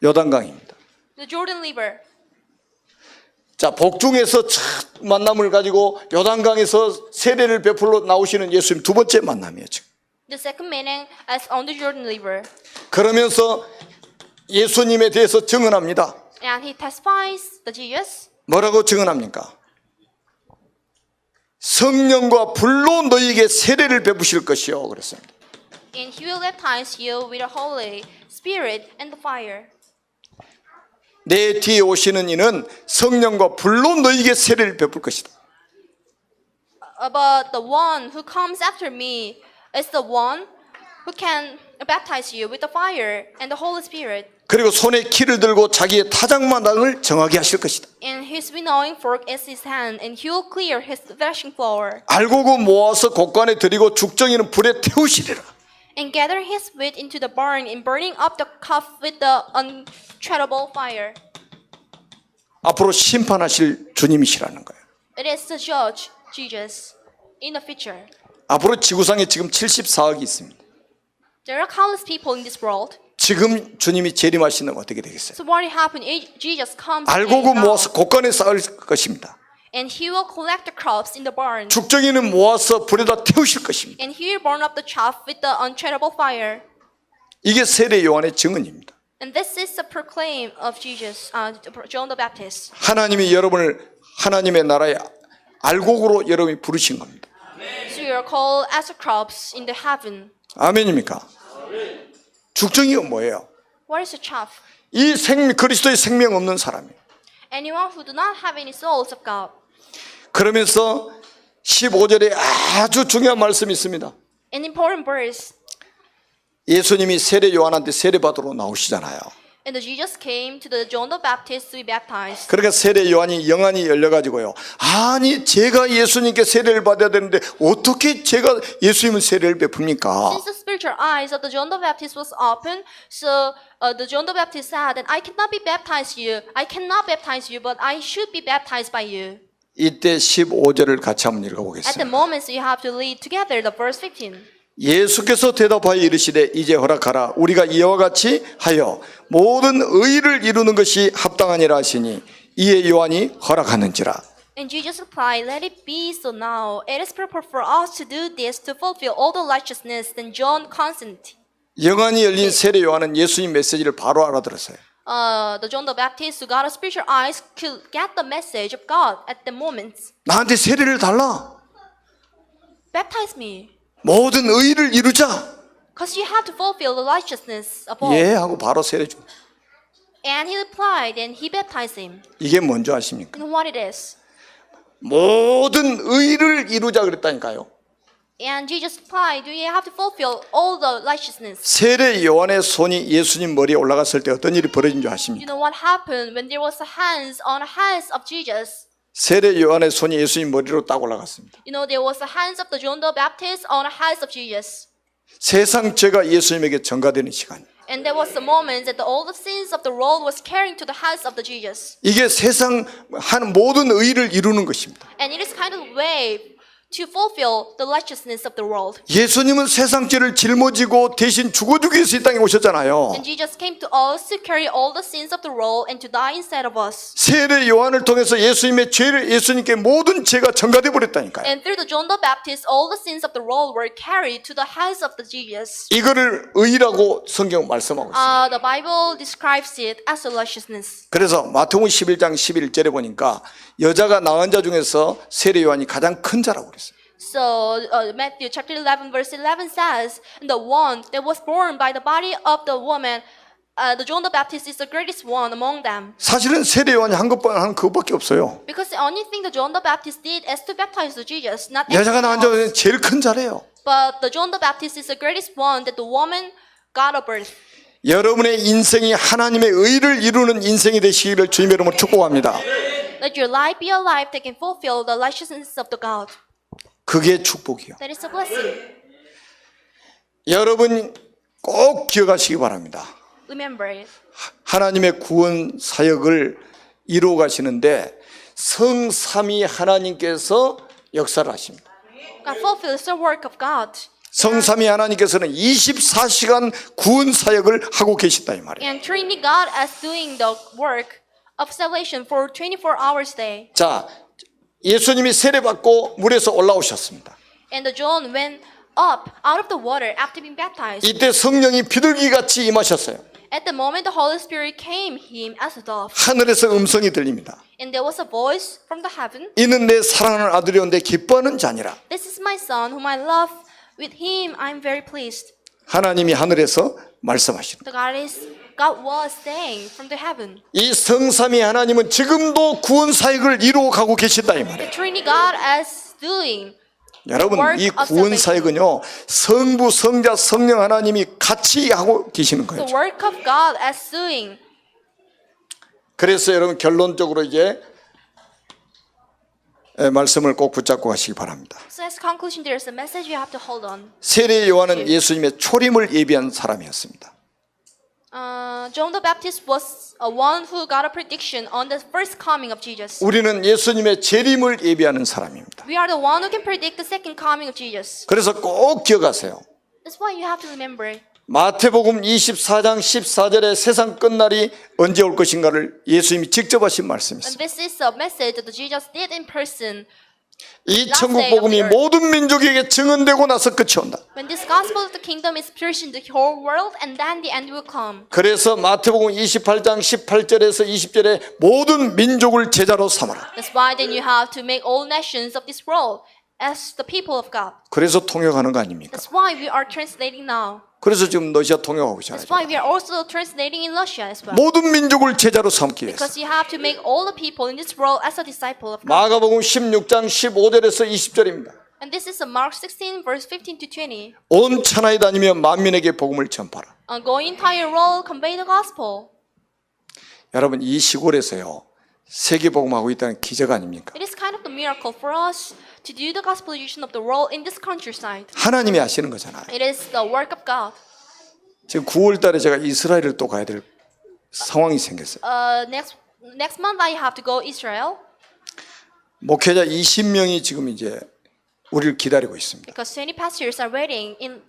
요단강입니다. The Jordan River. 자, 복중에서 첫 만남을 가지고 요단강에서 세례를 베풀러 나오시는 예수님 두 번째 만남이에요 지금. The second meeting is on the Jordan River. 그러면서 예수님에 대해서 증언합니다. And he testifies the Jesus. 뭐라고 증언합니까? 성령과 불로 너희에게 세례를 베푸실 것이요 그랬습니다. And he will baptize you with the Holy Spirit and the fire. 내 뒤에 오시는 이는 성령과 불로 너희에게 세례를 베풀 것이다. But the one who comes after me is the one who can baptize you with the fire and the Holy Spirit. 그리고 손에 키를 들고 자기의 타작마당을 정하게 하실 것이다. And his winnowing fork is his hand, and he will clear his threshing floor. 알곡을 모아서 곡간에 들이고 죽정이는 불에 태우시리라. And gather his wheat into the barn, and burning up the cup with the untreadable fire. 앞으로 심판하실 주님이시라는 거예요. It is the judge, Jesus, in the future. 앞으로 지구상에 지금 74억이 있습니다. There are countless people in this world. 지금 주님이 재림하시는 어떻게 되겠어요? So what will happen? Jesus comes. 알곡을 모아서 곡간에 쌓을 것입니다. And he will collect the crops in the barn. 죽정이는 모아서 불에다 태우실 것입니다. And he will burn up the chaff with the untreadable fire. 이게 세례 요한의 증언입니다. And this is the proclaim of Jesus, John the Baptist. 하나님이 여러분을 하나님의 나라의 알곡으로 여러분이 부르신 겁니다. So you are called as crops in the heaven. 아멘입니까? 죽정이가 뭐예요? What is a chaff? 이 그리스도의 생명 없는 사람이에요. Anyone who do not have any souls of God. 그러면서 15절에 아주 중요한 말씀이 있습니다. An important verse. 예수님이 세례 요한한테 세례 받으러 나오시잖아요. And Jesus came to the John the Baptist to be baptized. 그러니까 세례 요한이 영안이 열려가지고요. 아니 제가 예수님께 세례를 받아야 되는데 어떻게 제가 예수님은 세례를 베풉니까? Since the spiritual eyes of the John the Baptist was open, so the John the Baptist said that I cannot be baptized you. I cannot baptize you, but I should be baptized by you. 이때 15절을 같이 한번 At the 읽어보겠습니다. moment, so you have to read together the verse 15. 예수께서 대답하여 이르시되 이제 허락하라. 우리가 이와 같이 하여 모든 의를 이루는 것이 합당하니라 하시니 이에 요한이 허락하는지라. And Jesus replied, Let it be so now. It is proper for us to do this to fulfill all the righteousness. Then John consented. 영안이 열린 세례 요한은 예수님 메시지를 바로 알아들었어요. The John the Baptist who got a spiritual eyes could get the message of God at the moment. 나한테 세례를 달라. Baptize me. 모든 의를 이루자. Because you have to fulfill the righteousness of all. 예 하고 바로 세례 줍니다. And he replied, and he baptized him. 이게 뭔지 아십니까? You know what it is? 모든 의를 이루자 그랬다니까요. And Jesus replied, Do you have to fulfill all the righteousness? 세례 요한의 손이 예수님 머리에 올라갔을 때 어떤 일이 벌어진 줄 You 아십니까? know what happened when there was a hands on the hands of Jesus? 세례 요한의 손이 예수님 머리로 딱 올라갔습니다. You know, there was the hands of the John the Baptist on the hands of Jesus. 세상 죄가 예수님에게 전가되는 시간. And there was the moment that all the sins of the world was carrying to the hands of the Jesus. 이게 세상 한 모든 의를 이루는 것입니다. And it is kind of way to fulfill the righteousness of the world. 예수님은 세상 죄를 짊어지고 대신 죽어주기 위해서 이 땅에 오셨잖아요. And Jesus came to us to carry all the sins of the world and to die instead of us. 세례 요한을 통해서 예수님의 죄를 예수님께 모든 죄가 전가돼 버렸다니까요. And through the John the Baptist, all the sins of the world were carried to the hands of the Jesus. 이거를 의라고 성경 말씀하고 있어요. The Bible describes it as a righteousness. 그래서 마태복음 11장 11절에 보니까 여자가 낳은 자 중에서 세례 요한이 가장 큰 자라고 그랬어요. So Matthew chapter 11 verse 11 says, the one that was born by the body of the woman, the John the Baptist is the greatest one among them. 사실은 세례 요한이 한 그것밖에 없어요. Because the only thing that John the Baptist did is to baptize the Jesus, not 여자가 anything 낳은 else. 자 제일 큰 자래요. But the John the Baptist is the greatest one that the woman got a birth. 여러분의 인생이 하나님의 의를 이루는 인생이 되시기를 주님의 이름으로 축복합니다. Let your life be a life that can fulfill the righteousness of the God. 그게 축복이요. That is a blessing. 여러분 꼭 기억하시기 바랍니다. Remember it. 하나님의 구원 사역을 이루어 가시는데 성삼위 하나님께서 역사를 하십니다. God fulfills the work of God. 성삼위 하나님께서는 24시간 구원 사역을 하고 계시다 이 말이에요. And Trinity God is doing the work of salvation for 24 hours a day. 자, 예수님이 세례받고 물에서 올라오셨습니다. And the John went up out of the water after being baptized. 이때 성령이 비둘기같이 임하셨어요. At the moment the Holy Spirit came him as a dove. 하늘에서 음성이 들립니다. And there was a voice from the heaven. 이는 내 사랑하는 아들이온데 기뻐하는 자니라. This is my son whom I love. With him I am very pleased. 하나님이 하늘에서 말씀하시는. God was saying from the heaven. 이 성삼위 하나님은 지금도 구원 사역을 이루어 가고 계시다 이 말이에요. The Trinity God is doing. 여러분 이 구원 사역은요 성부, 성자, 성령 하나님이 같이 하고 계시는 거예요. The work of God is doing. 그래서 여러분 결론적으로 이제 말씀을 꼭 붙잡고 가시기 바랍니다. So as conclusion, there is a message you have to hold on. 세례 요한은 예수님의 초림을 예비한 사람이었습니다. John the Baptist was one who got a prediction on the first coming of Jesus. 우리는 예수님의 재림을 예비하는 사람입니다. We are the one who can predict the second coming of Jesus. 그래서 꼭 기억하세요. That's why you have to remember. 마태복음 24장 14절에 세상 끝날이 언제 올 것인가를 예수님이 직접 하신 말씀이 And 있습니다. this is a message that Jesus did in person. 이 천국 복음이 모든 민족에게 증언되고 나서 끝이 온다. When this gospel of the kingdom is preached in the whole world, and then the end will come. 그래서 마태복음 28장 18절에서 20절에 모든 민족을 제자로 삼아라. That's why then you have to make all nations of this world as the people of God. 그래서 통역하는 거 아닙니까? That's why we are translating now. 그래서 지금 러시아 통역하고 있잖아요. That's why we are also translating in Russia as well. 모든 민족을 제자로 삼기 위해서. Because you have to make all the people in this world as a disciple of God. 마가복음 16장 15절에서 20절입니다. And this is Mark 16 verse 15 to 20. 온 천하에 다니며 만민에게 복음을 전파하라. Go entire world, convey the gospel. 여러분 이 시골에서요 세계 복음하고 있다는 기적 아닙니까? It is kind of the miracle for us to do the gospelization of the world in this countryside. 하나님이 하시는 거잖아요. It is the work of God. 지금 9월 달에 제가 이스라엘을 또 가야 될 상황이 생겼어요. Next month I have to go Israel 목회자 20명이 지금 이제 우리를 기다리고 있습니다. because 20 pastors are waiting in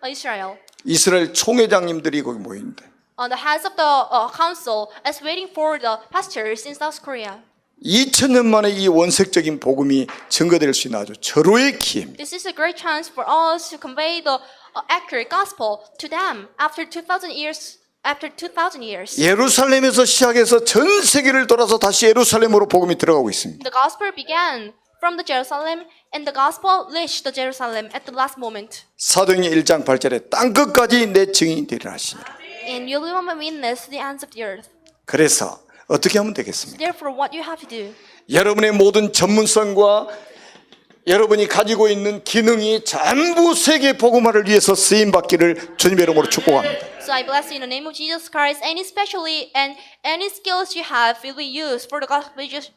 Israel. 이스라엘 총회장님들이 거기 모이는데 The heads of the council is waiting for the pastors in South Korea. 2000년 만에 이 원색적인 복음이 증거될 수 있는 아주 절호의 기회입니다. This is a great chance for us to convey the accurate gospel to them after 2,000 years. After 2,000 years, 예루살렘에서 시작해서 전 세계를 돌아서 다시 예루살렘으로 복음이 들어가고 있습니다. the gospel began from the Jerusalem, and the gospel reached the Jerusalem at the last moment. 사도행전 1장 8절에 땅 끝까지 내 증인이 되리라 하시니라. And you will be my witness to the ends of the earth. 그래서 어떻게 하면 되겠습니까? Therefore, what you have to do? 여러분의 모든 전문성과 여러분이 가지고 있는 기능이 전부 세계 복음화를 위해서 쓰임 받기를 주님의 이름으로 축복합니다. So I bless you in the name of Jesus Christ, and especially and any skills you have will be used for the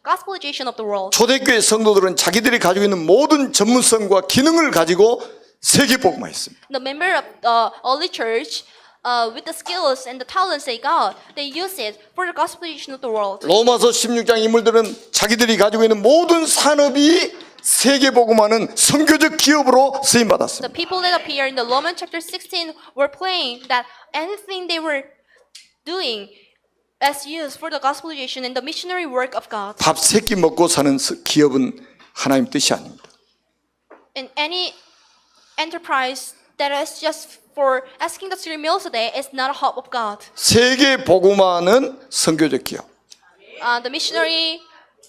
gospelization of the world. 초대교회 성도들은 자기들이 가지고 있는 모든 전문성과 기능을 가지고 세계 복음화했습니다. The member of the early church, with the skills and the talents they got, they use it for the gospelization of the world. 로마서 16장 인물들은 자기들이 가지고 있는 모든 산업이 세계 복음화는 선교적 기업으로 쓰임 받았습니다. The people that appear in the Romans chapter 16 were playing that anything they were doing as used for the gospelization and the missionary work of God. 밥 세 끼 먹고 사는 기업은 하나님 뜻이 아닙니다. And any enterprise that is just for asking the 3 meals a day is not a hope of God. 세계 복음화는 선교적 기업. The missionary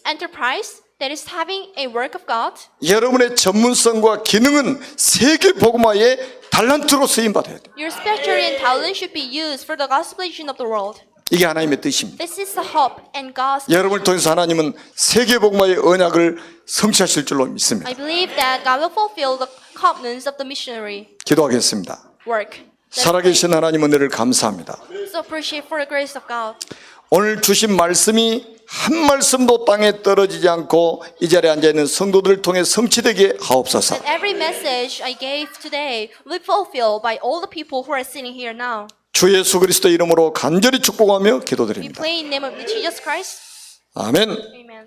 enterprise that is having a work of God, 여러분의 전문성과 기능은 세계 복음화의 달란트로 쓰임 받아야 돼요. your specialty and talent should be used for the gospelization of the world. 이게 하나님의 뜻입니다. This is the hope and God's. 여러분을 통해서 하나님은 세계 복음화의 언약을 성취하실 줄로 믿습니다. I believe that God will fulfill the covenants of the missionary 기도하겠습니다. work. 살아계신 하나님 은혜를 감사합니다. So appreciate for the grace of God. 오늘 주신 말씀이 한 말씀도 땅에 떨어지지 않고 이 자리에 앉아있는 성도들을 통해 성취되게 하옵소서. That every message I gave today will be fulfilled by all the people who are sitting here now. 주 예수 그리스도 이름으로 간절히 축복하며 We 기도드립니다. pray in the name of Jesus Christ. 아멘. Amen.